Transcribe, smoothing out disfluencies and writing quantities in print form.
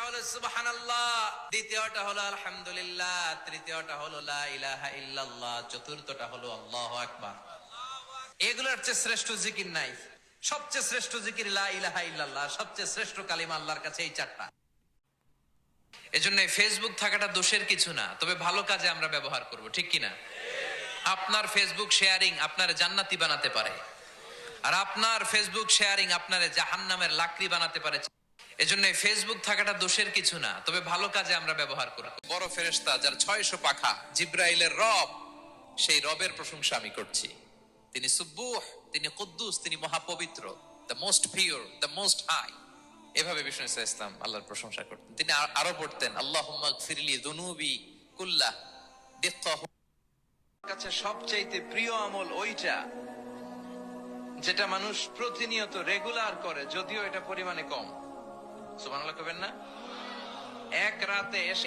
হলো সুবহানাল্লাহ, দ্বিতীয়টা হলো আলহামদুলিল্লাহ, তৃতীয়টা হলো লা ইলাহা ইল্লাল্লাহ, চতুর্থটা হলো আল্লাহু আকবার। এগুলোর চেয়ে শ্রেষ্ঠ জিকির নাই। সবচেয়ে শ্রেষ্ঠ জিকির লা ইলাহা ইল্লাল্লাহ, সবচেয়ে শ্রেষ্ঠ কালিমা আল্লাহর কাছে এই চারটা। এজন্য ফেসবুক থাকাটা দোষের কিছু না, তবে ভালো কাজে আমরা ব্যবহার করব, ঠিক কিনা? আপনার ফেসবুক শেয়ারিং আপনার জান্নাতি বানাতে পারে, আর আপনার ফেসবুক শেয়ারিং আপনার জাহান্নামের লাকড়ি বানাতে পারে। এজন্য ফেসবুক থাকাটা দোষের কিছু না, তবে ভালো কাজে আমরা ব্যবহার করব। বড় ফেরেশতা যার 600 পাখা, জিব্রাইলের রব, সেই রবের প্রশংসা আমি করছি। তিনি সুব্বুহ, তিনি কুদ্দুস, তিনি মহাপবিত্র, the most pure, the most high. এভাবে বিষ্ণু ইসলাম আল্লাহর প্রশংসা করতেন। তিনি আরো পড়তেন আল্লাহুম্মা গফিরলি যুনুবি কুল্লাহ দিক্কাহু। কাছে সবচাইতে প্রিয় আমল ওইটা যেটা মানুষ প্রতিনিয়ত রেগুলার করে, যদিও এটা পরিমাণে কম। সুবহানাল্লাহ কবেন না? এক রাতে এসে